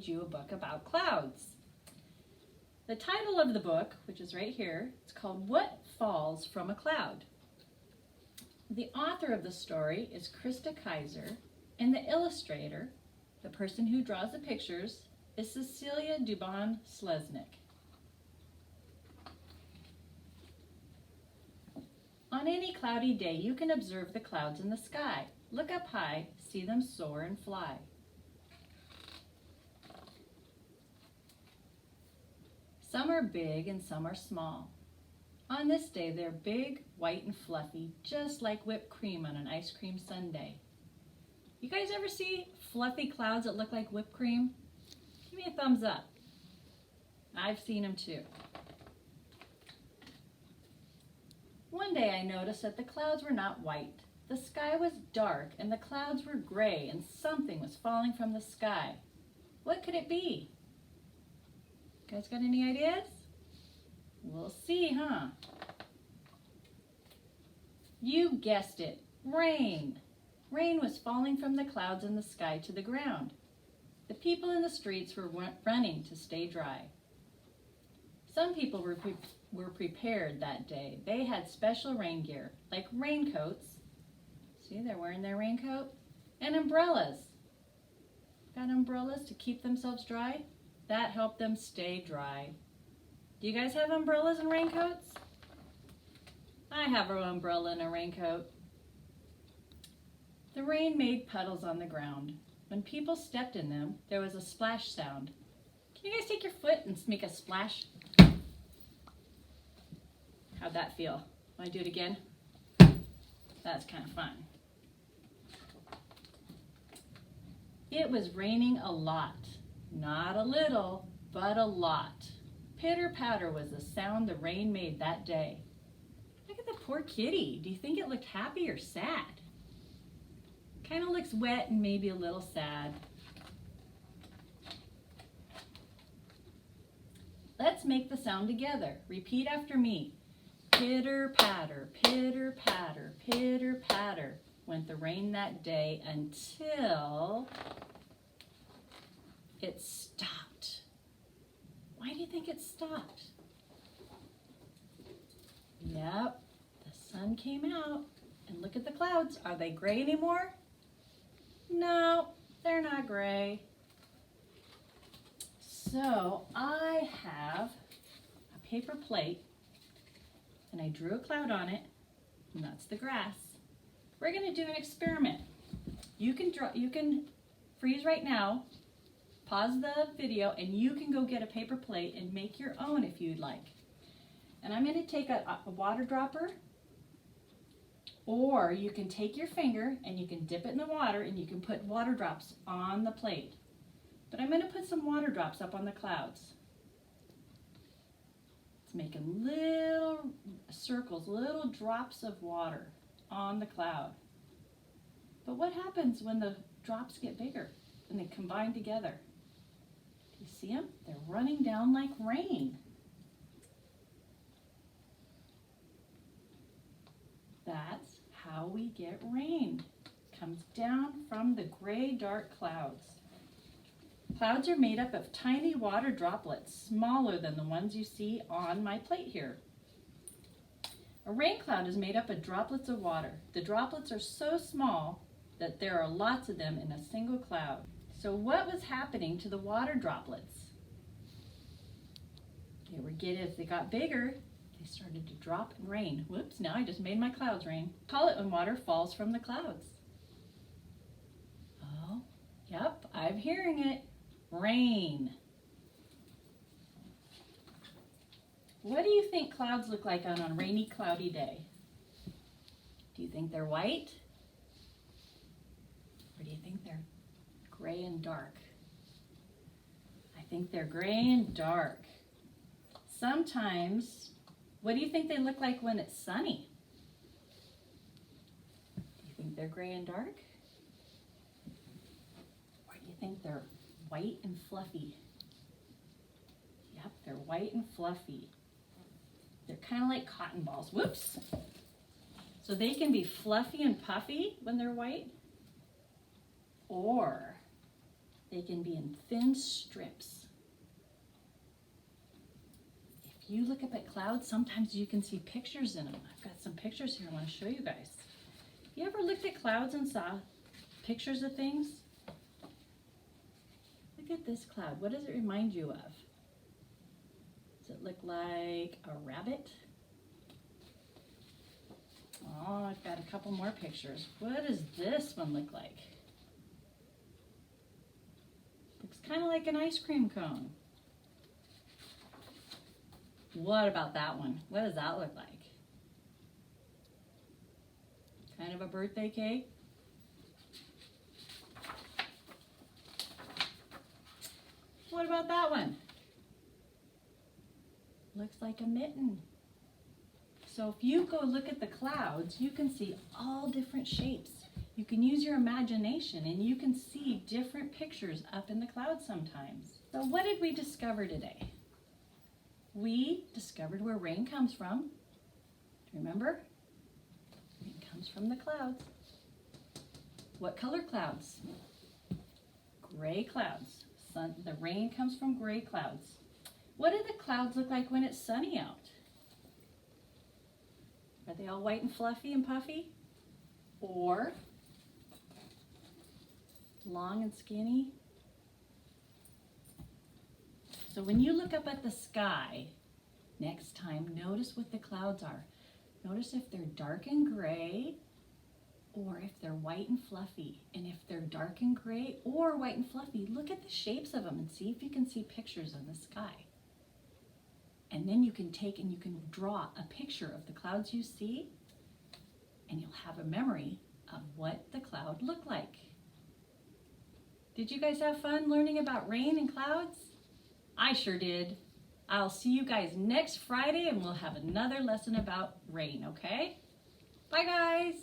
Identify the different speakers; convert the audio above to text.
Speaker 1: made you a book about clouds. The title of the book, which is right here, it's called What Falls from a Cloud? The author of the story is Krista Kaiser, and the illustrator, the person who draws the pictures, is Cecilia Dubon-Sleznick. On any cloudy day, you can observe the clouds in the sky. Look up high, see them soar and fly. Some are big and some are small. On this day, they're big, white, and fluffy, just like whipped cream on an ice cream sundae. You guys ever see fluffy clouds that look like whipped cream? Give me a thumbs up. I've seen them too. One day I noticed that the clouds were not white. The sky was dark and the clouds were gray and something was falling from the sky. What could it be? You guys got any ideas? We'll see, huh? You guessed it, rain. Rain was falling from the clouds in the sky to the ground. The people in the streets were running to stay dry. Some people were prepared that day. They had special rain gear, like raincoats. See, they're wearing their raincoat. And umbrellas. Got umbrellas to keep themselves dry? That helped them stay dry. Do you guys have umbrellas and raincoats? I have an umbrella and a raincoat. The rain made puddles on the ground. When people stepped in them, there was a splash sound. Can you guys take your foot and make a splash? How'd that feel? Want to do it again? That's kind of fun. It was raining a lot. Not a little, but a lot. Pitter-patter was the sound the rain made that day. Look at the poor kitty. Do you think it looked happy or sad? Kind of looks wet and maybe a little sad. Let's make the sound together. Repeat after me. Pitter-patter, pitter-patter, pitter-patter went the rain that day until it stopped. Why do you think it stopped? Yep, the sun came out. And look at the clouds. Are they gray anymore? No, they're not gray. So I have a paper plate and I drew a cloud on it, and that's the grass. We're going to do an experiment. You can freeze right now, pause the video, and you can go get a paper plate and make your own if you'd like. And I'm going to take a water dropper, or you can take your finger and you can dip it in the water and you can put water drops on the plate. But I'm going to put some water drops up on the clouds. It's making little circles, little drops of water on the cloud. But what happens when the drops get bigger and they combine together? Do you see them? They're running down like rain. That's how we get rain. It comes down from the gray, dark clouds. Clouds are made up of tiny water droplets, smaller than the ones you see on my plate here. A rain cloud is made up of droplets of water. The droplets are so small that there are lots of them in a single cloud. So what was happening to the water droplets? As they got bigger, they started to drop and rain. Whoops, now I just made my clouds rain. Call it when water falls from the clouds. Oh, yep, I'm hearing it. Rain. What do you think clouds look like on a rainy, cloudy day? Do you think they're white? Or do you think they're gray and dark? I think they're gray and dark. Sometimes, what do you think they look like when it's sunny? Do you think they're gray and dark? Or do you think they're white and fluffy? Yep, they're white and fluffy. They're kind of like cotton balls. Whoops! So they can be fluffy and puffy when they're white, or They can be in thin strips. If you look up at clouds, sometimes you can see pictures in them. I've got some pictures here I want to show you guys. You ever looked at clouds and saw pictures of things? Look at this cloud. What does it remind you of? Does it look like a rabbit? Oh, I've got a couple more pictures. What does this one look like? Looks kind of like an ice cream cone. What about that one? What does that look like? Kind of a birthday cake? What about that one? Looks like a mitten. So if you go look at the clouds, you can see all different shapes. You can use your imagination and you can see different pictures up in the clouds sometimes. So what did we discover today? We discovered where rain comes from. Do you remember? Rain comes from the clouds. What color clouds? Gray clouds. The rain comes from gray clouds. What do the clouds look like when it's sunny out? Are they all white and fluffy and puffy? Or long and skinny? So when you look up at the sky next time, notice what the clouds are. Notice if they're dark and gray or if they're white and fluffy. And if they're dark and gray or white and fluffy, look at the shapes of them and see if you can see pictures in the sky. And then you can take and you can draw a picture of the clouds you see, and you'll have a memory of what the cloud looked like. Did you guys have fun learning about rain and clouds? I sure did. I'll see you guys next Friday and we'll have another lesson about rain, okay? Bye guys.